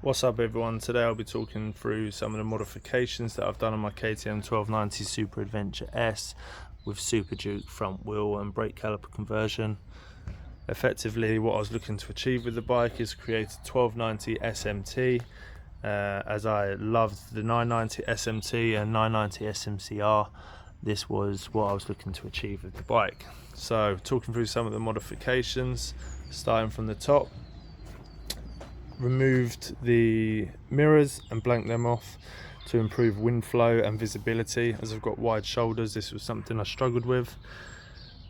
What's up everyone, today I'll be talking through some of the modifications that I've done on my KTM 1290 Super Adventure S with Super Duke front wheel and brake caliper conversion. Effectively what I was looking to achieve with the bike is create a 1290 SMT, as I loved the 990 SMT and 990 SMCR. This was what I was looking to achieve with the bike. So talking through some of the modifications, starting from the top. Removed the mirrors and blanked them off to improve wind flow and visibility, as I've got wide shoulders. This was something I struggled with.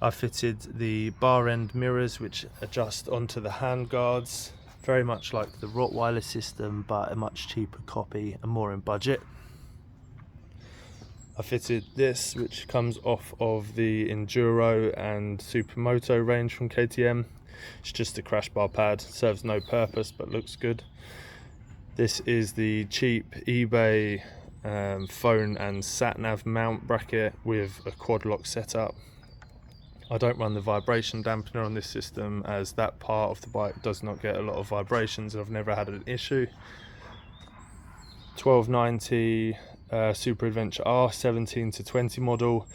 I fitted the bar end mirrors which adjust onto the hand guards, very much like the Rottweiler system but a much cheaper copy and more in budget. I fitted this which comes off of the Enduro and Supermoto range from KTM. It's just a crash bar pad, serves no purpose but looks good. This is the cheap eBay phone and sat nav mount bracket with a quad lock setup. I don't run the vibration dampener on this system as that part of the bike does not get a lot of vibrations and I've never had an issue. 1290 Super Adventure R 17 to 20 model.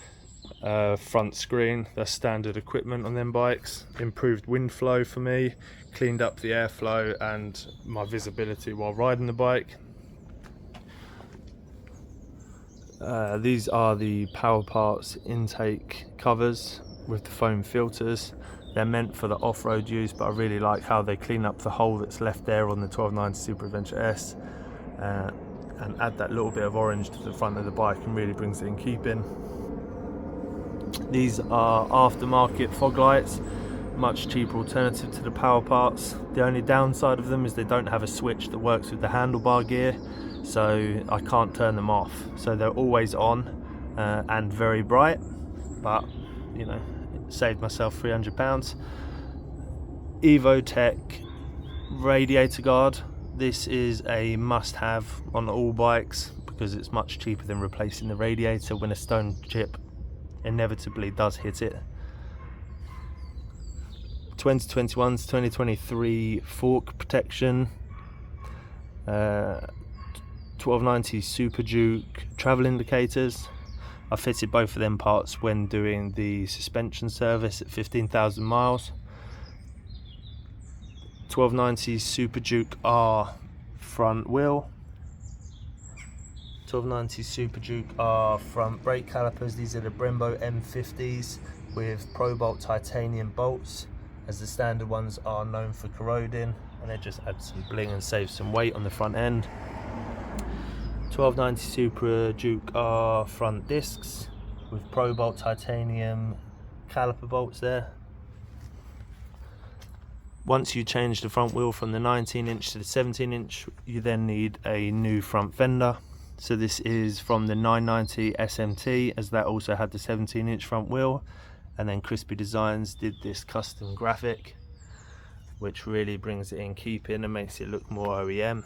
Front screen, that's standard equipment on them bikes. Improved wind flow for me, cleaned up the airflow and my visibility while riding the bike. These are the Power Parts intake covers with the foam filters. They're meant for the off-road use, but I really like how they clean up the hole that's left there on the 1290 Super Adventure S and add that little bit of orange to the front of the bike and really brings it in keeping. These are aftermarket fog lights, much cheaper alternative to the Power Parts. The only downside of them is they don't have a switch that works with the handlebar gear, so I can't turn them off. So they're always on and very bright, but you know, it saved myself £300. EvoTech radiator guard. This is a must-have on all bikes because it's much cheaper than replacing the radiator when a stone chip inevitably does hit it. 2021 to 2023 fork protection. 1290 Super Duke travel indicators. I fitted both of them parts when doing the suspension service at 15,000 miles. 1290 Super Duke R front wheel. 1290 Super Duke R front brake calipers. These are the Brembo M50s with Pro Bolt titanium bolts, as the standard ones are known for corroding, and they just add some bling and save some weight on the front end. 1290 Super Duke R front discs with Pro Bolt titanium caliper bolts there. Once you change the front wheel from the 19-inch to the 17-inch, you then need a new front fender. So this is from the 990 SMT, as that also had the 17-inch front wheel, and then Crispy Designs did this custom graphic which really brings it in keeping and makes it look more OEM.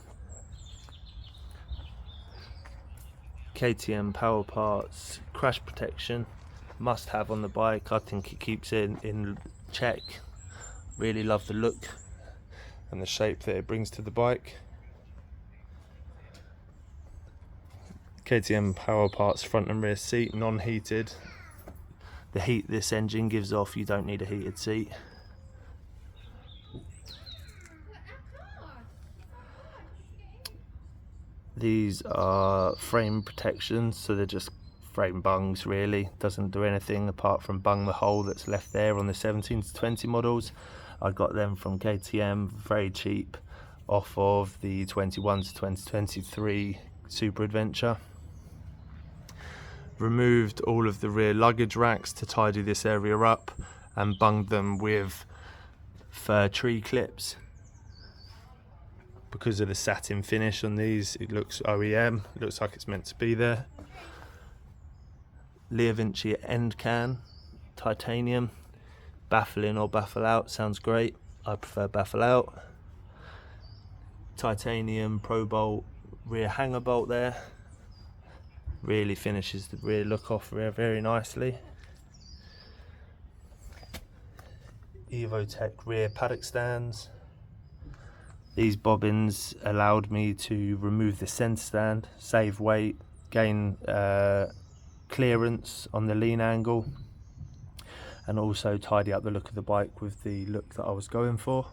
KTM Power Parts crash protection, must have on the bike. I think it keeps it in check. Really love the look and the shape that it brings to the bike. KTM Power Parts front and rear seat, non-heated. The heat this engine gives off, you don't need a heated seat. These are frame protections, so they're just frame bungs really. Doesn't do anything apart from bung the hole that's left there on the 17 to 20 models. I got them from KTM, very cheap, off of the 21 to 2023 Super Adventure. Removed all of the rear luggage racks to tidy this area up and bunged them with fir tree clips. Because of the satin finish on these, it looks OEM, it looks like it's meant to be there. Lea Vinci end can, titanium. Baffle in or baffle out sounds great. I prefer baffle out. Titanium Pro Bolt rear hanger bolt there. Really finishes the rear look off rear very nicely. EvoTech rear paddock stands. These bobbins allowed me to remove the centre stand, save weight, gain clearance on the lean angle, and also tidy up the look of the bike with the look that I was going for.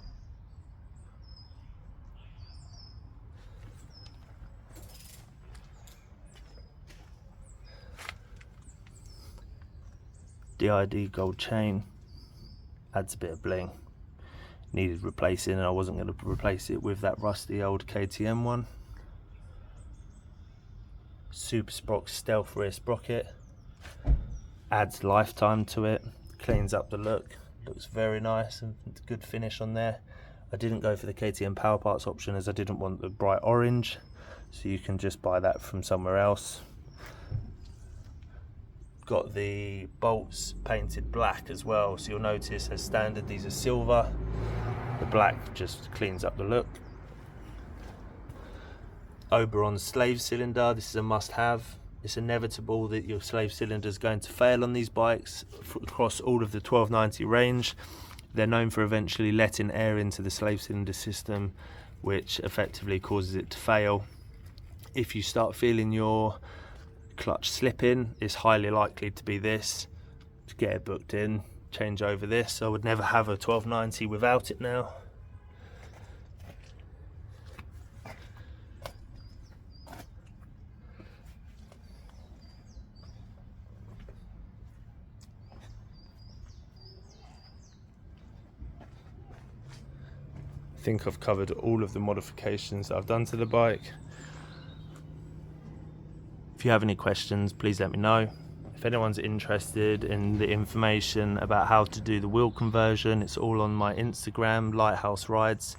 DID gold chain adds a bit of bling. Needed replacing, and I wasn't going to replace it with that rusty old KTM one. Super Sprox stealth rear sprocket adds lifetime to it, cleans up the look, looks very nice and good finish on there. I didn't go for the KTM Power Parts option as I didn't want the bright orange, so you can just buy that from somewhere else. Got the bolts painted black as well, so you'll notice as standard these are silver. The black just cleans up the look. Oberon slave cylinder, this is a must-have. It's inevitable that your slave cylinder is going to fail on these bikes across all of the 1290 range. They're known for eventually letting air into the slave cylinder system, which effectively causes it to fail. If you start feeling your clutch slipping, it's highly likely to be this. To get it booked in, change over this. I would never have a 1290 without it now. I think I've covered all of the modifications that I've done to the bike. If you have any questions, please let me know. If anyone's interested in the information about how to do the wheel conversion, it's all on my Instagram, Lighthouse Rides.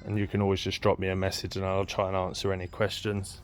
And you can always just drop me a message and I'll try and answer any questions.